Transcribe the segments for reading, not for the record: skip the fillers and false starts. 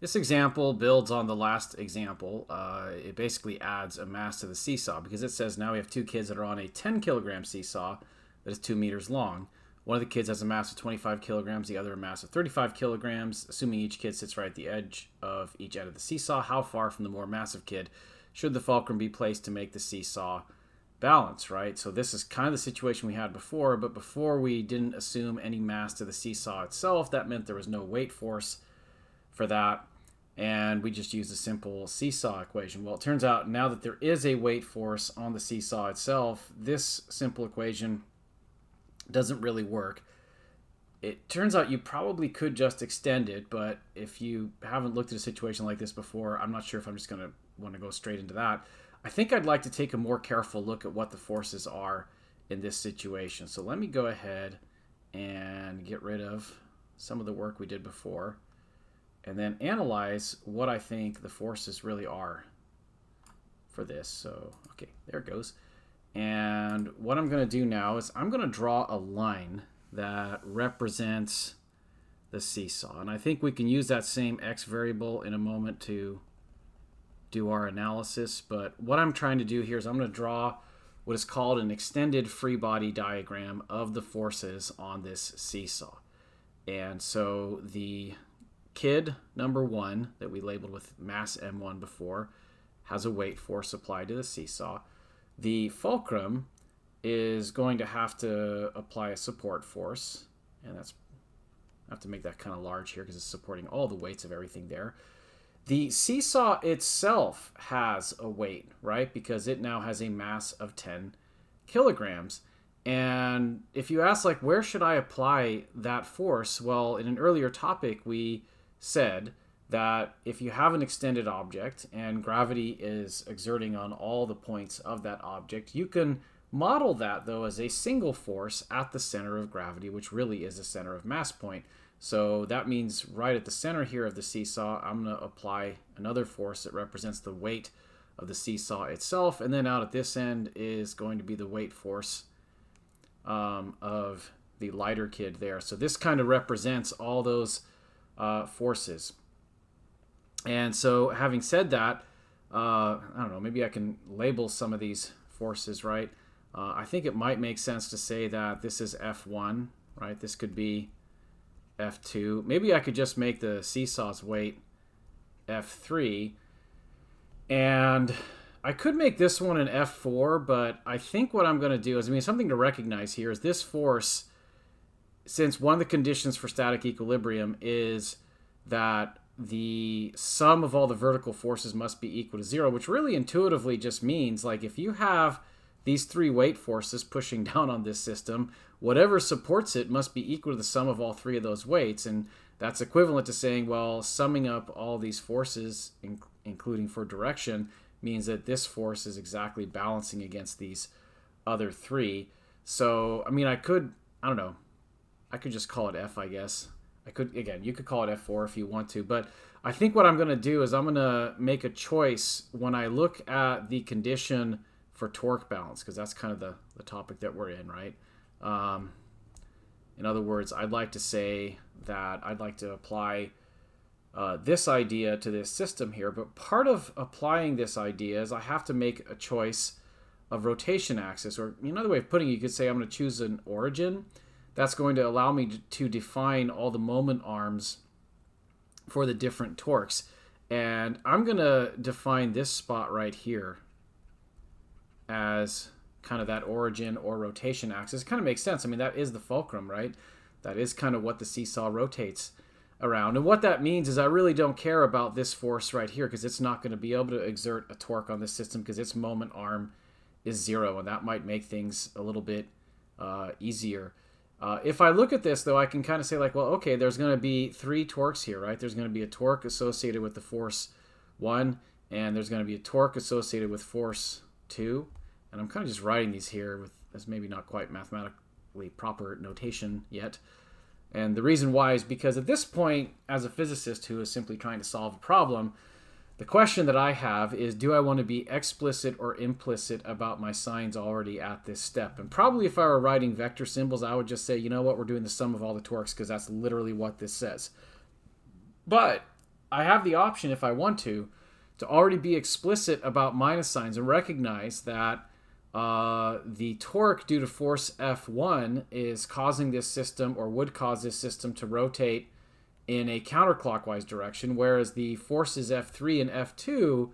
This example builds on the last example. It basically adds a mass to the seesaw because it says now we have two kids that are on a 10 kilogram seesaw that is 2 meters long. One of the kids has a mass of 25 kilograms, the other a mass of 35 kilograms. Assuming each kid sits right at the edge of each end of the seesaw, how far from the more massive kid should the fulcrum be placed to make the seesaw balance, right? So this is kind of the situation we had before, but before we didn't assume any mass to the seesaw itself. That meant there was no weight force for that, and we just used a simple seesaw equation. Well, it turns out now that there is a weight force on the seesaw itself, this simple equation doesn't really work. It turns out you probably could just extend it, but if you haven't looked at a situation like this before, I'm not sure if I'm just going to want to go straight into that. I think I'd like to take a more careful look at what the forces are in this situation. So let me go ahead and get rid of some of the work we did before and then analyze what I think the forces really are for this. So, okay, there it goes. And what I'm going to do now is I'm going to draw a line that represents the seesaw. And I think we can use that same x variable in a moment to do our analysis. But what I'm trying to do here is I'm going to draw what is called an extended free body diagram of the forces on this seesaw. And so the kid number 1 that we labeled with mass M1 before has a weight force applied to the seesaw. The fulcrum is going to have to apply a support force, and I have to make that kind of large here because it's supporting all the weights of everything there. The seesaw itself has a weight, right? Because it now has a mass of 10 kilograms. And if you ask, like, where should I apply that force? Well, in an earlier topic, we said that if you have an extended object and gravity is exerting on all the points of that object, you can model that, though, as a single force at the center of gravity, which really is the center of mass point. So that means right at the center here of the seesaw, I'm going to apply another force that represents the weight of the seesaw itself. And then out at this end is going to be the weight force of the lighter kid there. So this kind of represents all those forces. And so having said that, I don't know, maybe I can label some of these forces, right? I think it might make sense to say that this is F1, right? This could be F2. Maybe I could just make the seesaw's weight F3. And I could make this one an F4, but I think what I'm going to do is, something to recognize here is this force, since one of the conditions for static equilibrium is that the sum of all the vertical forces must be equal to 0, which really intuitively just means, like, if you have these 3 weight forces pushing down on this system, whatever supports it must be equal to the sum of all 3 of those weights. And that's equivalent to saying, well, summing up all these forces, including for direction, means that this force is exactly balancing against these other 3. So, I could just call it F, I guess. You could call it F4 if you want to, but I think what I'm going to do is I'm going to make a choice when I look at the condition for torque balance, because that's kind of the topic that we're in, right? In other words, I'd like to say that I'd like to apply this idea to this system here, but part of applying this idea is I have to make a choice of rotation axis, or another way of putting it, you could say I'm going to choose an origin. That's going to allow me to define all the moment arms for the different torques. And I'm going to define this spot right here as kind of that origin or rotation axis. It kind of makes sense. That is the fulcrum, right? That is kind of what the seesaw rotates around. And what that means is I really don't care about this force right here because it's not going to be able to exert a torque on this system because its moment arm is 0, and that might make things a little bit easier. If I look at this, though, I can kind of say, like, well, okay, there's going to be 3 torques here, right? There's going to be a torque associated with the force 1, and there's going to be a torque associated with force 2. And I'm kind of just writing these here with this maybe not quite mathematically proper notation yet. And the reason why is because at this point, as a physicist who is simply trying to solve a problem, the question that I have is, do I want to be explicit or implicit about my signs already at this step? And probably if I were writing vector symbols, I would just say, you know what, we're doing the sum of all the torques because that's literally what this says. But I have the option, if I want to already be explicit about minus signs and recognize that the torque due to force F1 is causing this system, or would cause this system, to rotate in a counterclockwise direction, whereas the forces F3 and F2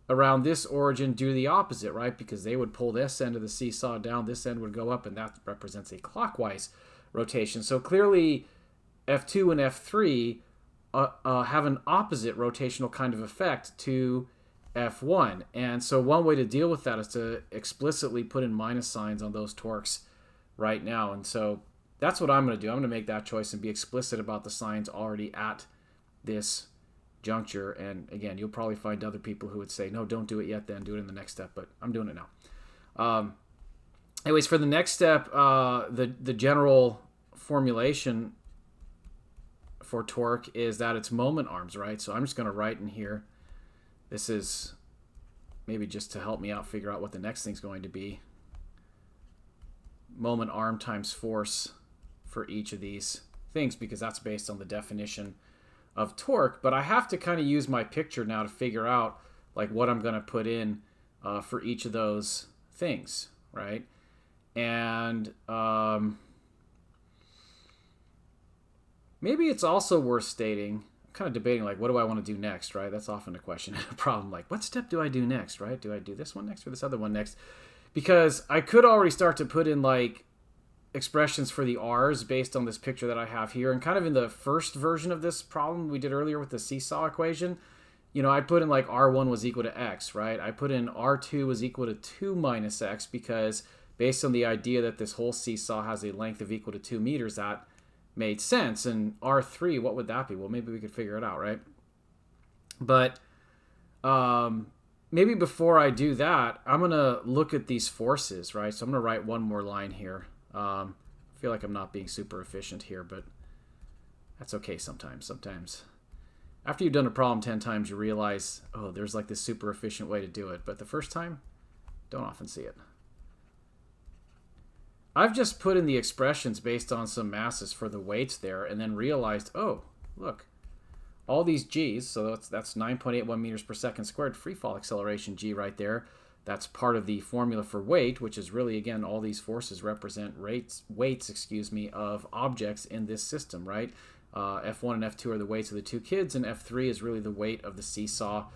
around this origin do the opposite, right? Because they would pull this end of the seesaw down, this end would go up, and that represents a clockwise rotation. So clearly F2 and F3 have an opposite rotational kind of effect to F1. And so one way to deal with that is to explicitly put in minus signs on those torques right now. And so that's what I'm going to do. I'm going to make that choice and be explicit about the signs already at this juncture. And again, you'll probably find other people who would say, no, don't do it yet, then do it in the next step. But I'm doing it now. Anyways, for the next step, the general formulation for torque is that it's moment arms, right? So I'm just going to write in here. This is maybe just to help me out figure out what the next thing's going to be. Moment arm times force for each of these things, because that's based on the definition of torque. But I have to kind of use my picture now to figure out like what I'm going to put in for each of those things, right? And maybe it's also worth stating, I'm kind of debating like, what do I want to do next, right? That's often a question and a problem. Like, what step do I do next, right? Do I do this one next or this other one next? Because I could already start to put in like expressions for the R's based on this picture that I have here. And kind of in the first version of this problem we did earlier with the seesaw equation, you know, I put in like R1 was equal to X, right? I put in R2 was equal to 2 minus X because based on the idea that this whole seesaw has a length of equal to 2 meters, that made sense. And R3, what would that be? Well, maybe we could figure it out, right? But maybe before I do that, I'm going to look at these forces, right? So I'm going to write one more line here. I feel like I'm not being super efficient here, but that's okay sometimes. Sometimes after you've done a problem 10 times, you realize, oh, there's like this super efficient way to do it. But the first time, don't often see it. I've just put in the expressions based on some masses for the weights there and then realized, oh, look, all these G's, so that's 9.81 meters per second squared, free fall acceleration G right there. That's part of the formula for weight, which is really, again, all these forces represent weights, of objects in this system, right? F1 and F2 are the weights of the two kids, and F3 is really the weight of the seesaw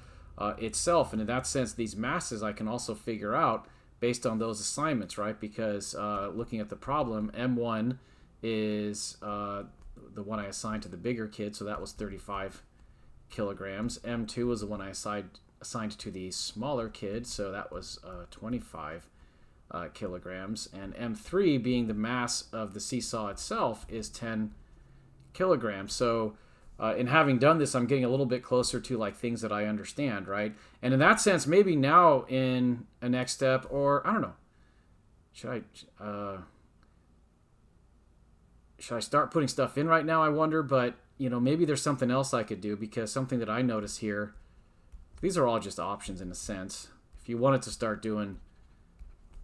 itself. And in that sense, these masses I can also figure out based on those assignments, right? Because looking at the problem, M1 is the one I assigned to the bigger kid, so that was 35 kilograms. M2 was the one I assigned to the smaller kid, so that was 25 kilograms. And M3, being the mass of the seesaw itself, is 10 kilograms. So in having done this, I'm getting a little bit closer to like things that I understand, right? And in that sense, maybe now in a next step, or I don't know, should I start putting stuff in right now? I wonder, but you know, maybe there's something else I could do, because something that I notice here, these are all just options in a sense. If you wanted to start doing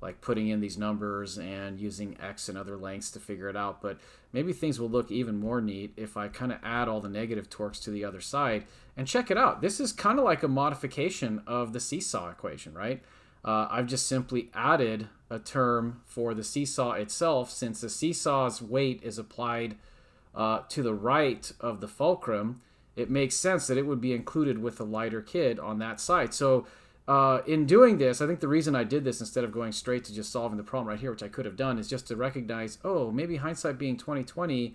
like putting in these numbers and using X and other lengths to figure it out, but maybe things will look even more neat if I kind of add all the negative torques to the other side. And check it out. This is kind of like a modification of the seesaw equation, right? I've just simply added a term for the seesaw itself. Since the seesaw's weight is applied to the right of the fulcrum, it makes sense that it would be included with the lighter kid on that side. So in doing this, I think the reason I did this instead of going straight to just solving the problem right here, which I could have done, is just to recognize, oh, maybe hindsight being 20/20,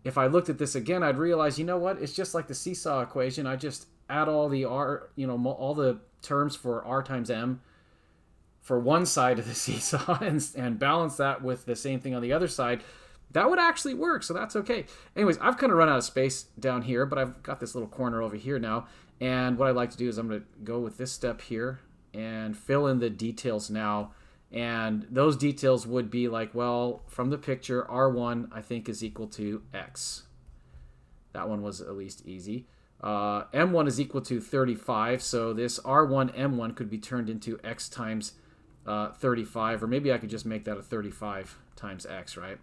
if I looked at this again, I'd realize, you know what, it's just like the seesaw equation. I just add all the R, you know, all the terms for R times M for one side of the seesaw and balance that with the same thing on the other side. That would actually work, so that's okay. Anyways, I've kind of run out of space down here, but I've got this little corner over here now. And what I'd like to do is I'm going to go with this step here and fill in the details now. And those details would be like, well, from the picture, R1 I think is equal to X. That one was at least easy. M1 is equal to 35, so this R1 M1 could be turned into X times 35, or maybe I could just make that a 35 times X, right?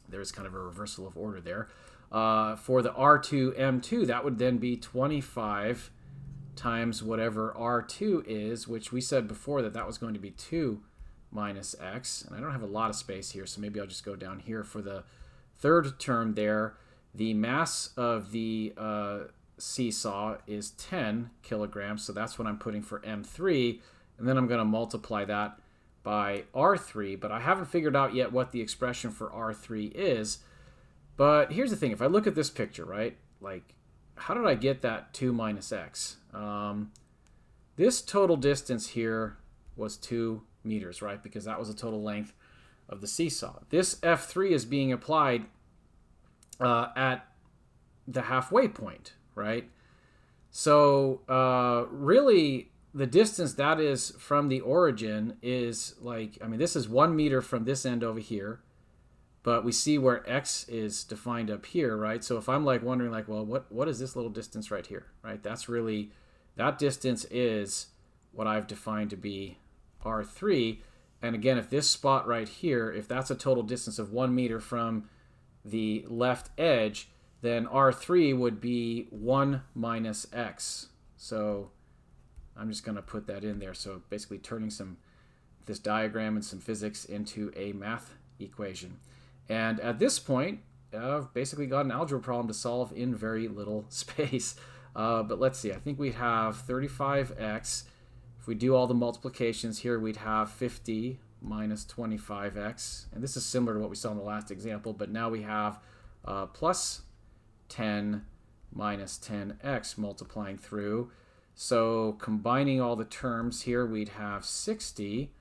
There's kind of a reversal of order there. For the R2M2, that would then be 25 times whatever R2 is, which we said before that was going to be 2 minus x. And I don't have a lot of space here, so maybe I'll just go down here for the third term there. The mass of the seesaw is 10 kilograms, so that's what I'm putting for M3. And then I'm going to multiply that by R3, but I haven't figured out yet what the expression for R3 is. But here's the thing. If I look at this picture, right, like, how did I get that 2 minus x? This total distance here was 2 meters, right, because that was the total length of the seesaw. This F3 is being applied at the halfway point, right? So really, the distance that is from the origin is like, I mean, this is 1 meter from this end over here, but we see where x is defined up here, right? So if I'm like wondering like, well, what is this little distance right here, right? That's really, that distance is what I've defined to be R3. And again, if this spot right here, if that's a total distance of 1 meter from the left edge, then R3 would be 1 minus x. So I'm just going to put that in there. So basically turning this diagram and some physics into a math equation. And at this point, I've basically got an algebra problem to solve in very little space. But let's see, I think we have 35x. If we do all the multiplications here, we'd have 50 minus 25x. And this is similar to what we saw in the last example, but now we have plus 10 minus 10x multiplying through. So combining all the terms here, we'd have 60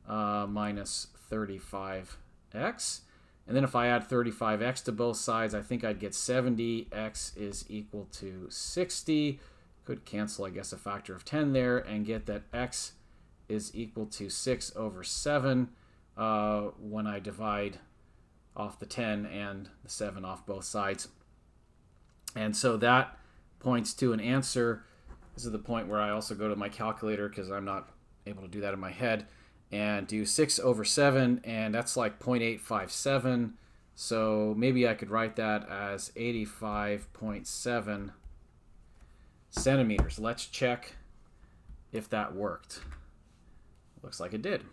minus 35x. And then if I add 35x to both sides, I think I'd get 70x is equal to 60. Could cancel, I guess, a factor of 10 there and get that x is equal to 6 over 7 when I divide off the 10 and the 7 off both sides. And so that points to an answer. This is the point where I also go to my calculator because I'm not able to do that in my head, and do 6 over 7, and that's like 0.857. So maybe I could write that as 85.7 centimeters. Let's check if that worked. Looks like it did.